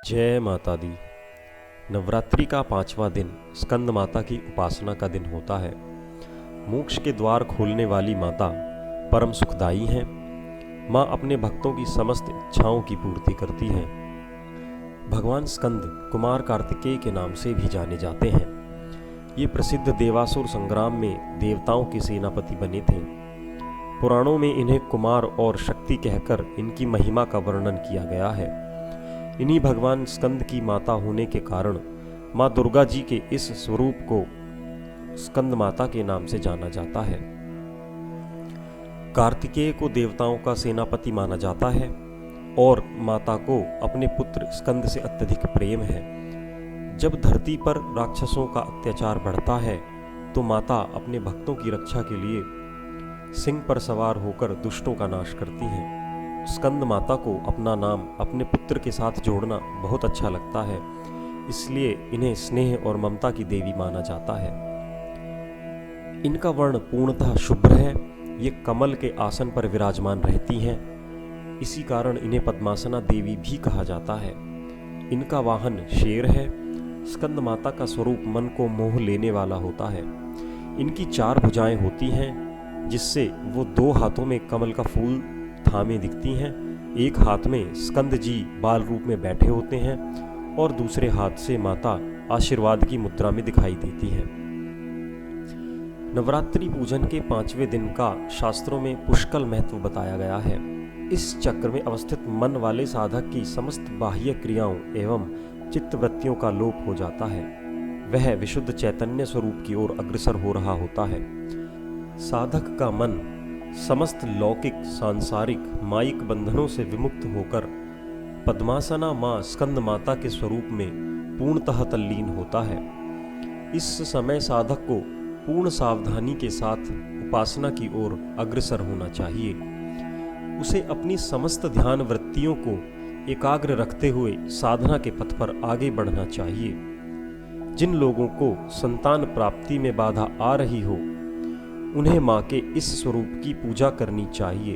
जय माता दी। नवरात्रि का 5वां दिन स्कंद माता की उपासना का दिन होता है। मोक्ष के द्वार खोलने वाली माता परम सुखदायी हैं। माँ अपने भक्तों की समस्त इच्छाओं की पूर्ति करती हैं। भगवान स्कंद कुमार कार्तिकेय के नाम से भी जाने जाते हैं। ये प्रसिद्ध देवासुर संग्राम में देवताओं के सेनापति बने थे। पुराणों में इन्हें कुमार और शक्ति कहकर इनकी महिमा का वर्णन किया गया है। इन्हीं भगवान स्कंद की माता होने के कारण माँ दुर्गा जी के इस स्वरूप को स्कंद माता के नाम से जाना जाता है। कार्तिकेय को देवताओं का सेनापति माना जाता है और माता को अपने पुत्र स्कंद से अत्यधिक प्रेम है। जब धरती पर राक्षसों का अत्याचार बढ़ता है तो माता अपने भक्तों की रक्षा के लिए सिंह पर सवार होकर दुष्टों का नाश करती हैं। स्कंद माता को अपना नाम अपने पुत्र के साथ जोड़ना बहुत अच्छा लगता है, इसलिए इन्हें स्नेह और ममता की देवी माना जाता है। इनका वर्ण पूर्णतः शुभ्र है। ये कमल के आसन पर विराजमान रहती हैं। इसी कारण इन्हें पद्मासना देवी भी कहा जाता है। इनका वाहन शेर है। स्कंद माता का स्वरूप मन को मोह लेने वाला होता है। इनकी 4 भुजाएं होती हैं, जिससे वो 2 हाथों में कमल का फूल थामे दिखती हैं। एक हाथ में स्कंद जी बाल रूप में बैठे होते हैं और दूसरे हाथ से माता आशीर्वाद की मुद्रा में दिखाई देती हैं। नवरात्रि पूजन के 5वें दिन का शास्त्रों में पुष्कल महत्व बताया गया है। इस चक्र में अवस्थित मन वाले साधक की समस्त बाह्य क्रियाओं एवं चित्तवृत्तियों का लोप हो जाता है। वह विशुद्ध चैतन्य स्वरूप की ओर अग्रसर हो रहा होता है। साधक का मन समस्त लौकिक, सांसारिक, मायिक बंधनों से विमुक्त होकर पद्मासना माँ स्कंद माता के स्वरूप में पूर्णतः तल्लीन होता है। इस समय साधक को पूर्ण सावधानी के साथ उपासना की ओर अग्रसर होना चाहिए। उसे अपनी समस्त ध्यान वृत्तियों को एकाग्र रखते हुए साधना के पथ पर आगे बढ़ना चाहिए। जिन लोगों को संतान प्राप्ति में बाधा आ रही हो, उन्हें माँ के इस स्वरूप की पूजा करनी चाहिए।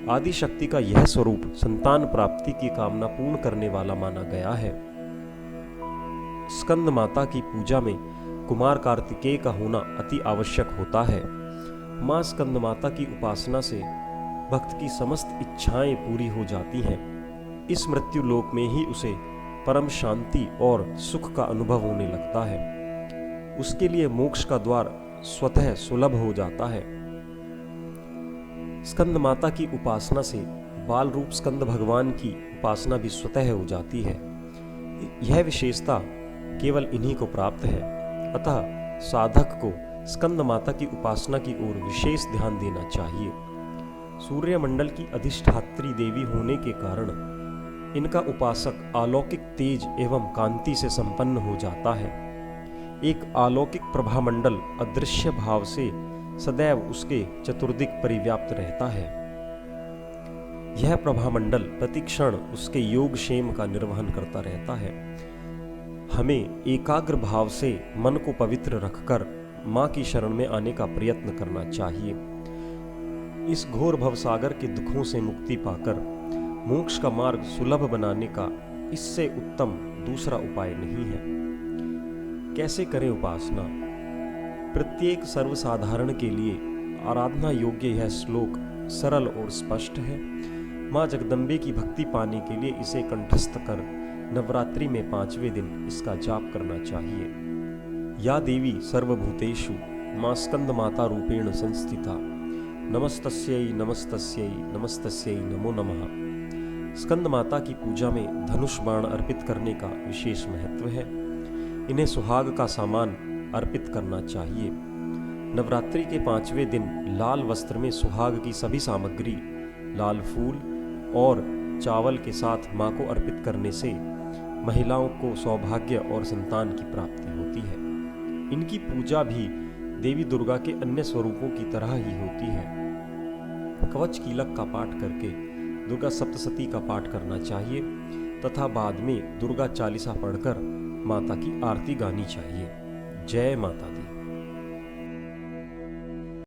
आदि शक्ति का यह स्वरूप संतान प्राप्ति की कामना पूर्ण करने वाला माना गया है। स्कंद माता की पूजा में कुमार कार्तिकेय का होना अति आवश्यक होता है। माँ स्कंद माता की उपासना से भक्त की समस्त इच्छाएं पूरी हो जाती हैं। इस मृत्यु लोक में ही उसे परम शांति और सुख का अनुभव होने लगता है। उसके लिए मोक्ष का द्वार स्वतः सुलभ हो जाता है। स्कंद माता की उपासना से बाल रूप स्कंद भगवान की उपासना भी स्वतः हो जाती है। यह विशेषता केवल इन्हीं को प्राप्त है। अतः साधक को स्कंद माता की उपासना की ओर विशेष ध्यान देना चाहिए। सूर्य मंडल की अधिष्ठात्री देवी होने के कारण इनका उपासक अलौकिक तेज एवं कांति से संपन्न हो जाता है। एक अलौकिक प्रभामंडल अदृश्य भाव से सदैव उसके चतुर्दिक परिव्याप्त रहता है। यह प्रभामंडल प्रतिक्षण उसके योग क्षेम का निर्वहन करता रहता है। हमें एकाग्र भाव से मन को पवित्र रखकर माँ की शरण में आने का प्रयत्न करना चाहिए। इस घोर भवसागर के दुखों से मुक्ति पाकर मोक्ष का मार्ग सुलभ बनाने का इससे उत्तम दूसरा उपाय नहीं है। कैसे करें उपासना? प्रत्येक सर्वसाधारण के लिए आराधना योग्य यह श्लोक सरल और स्पष्ट है। माँ जगदम्बे की भक्ति पाने के लिए इसे कंठस्थ कर नवरात्रि में 5वें दिन इसका जाप करना चाहिए। या देवी सर्वभूतेषु माँ स्कंद माता रूपेण संस्थिता नमस्तस्यै नमस्तस्यै नमस्तस्यै नमो नमः। स्कंद माता की पूजा में धनुष बाण अर्पित करने का विशेष महत्व है। इन्हें सुहाग का सामान अर्पित करना चाहिए। नवरात्रि के 5वें दिन लाल वस्त्र में सुहाग की सभी सामग्री, लाल फूल और चावल के साथ माँ को अर्पित करने से महिलाओं को सौभाग्य और संतान की प्राप्ति होती है। इनकी पूजा भी देवी दुर्गा के अन्य स्वरूपों की तरह ही होती है। कवच कीलक का पाठ करके दुर्गा सप्तशती का पाठ करना चाहिए तथा बाद में दुर्गा चालीसा पढ़कर माता की आरती गानी चाहिए। जय माता।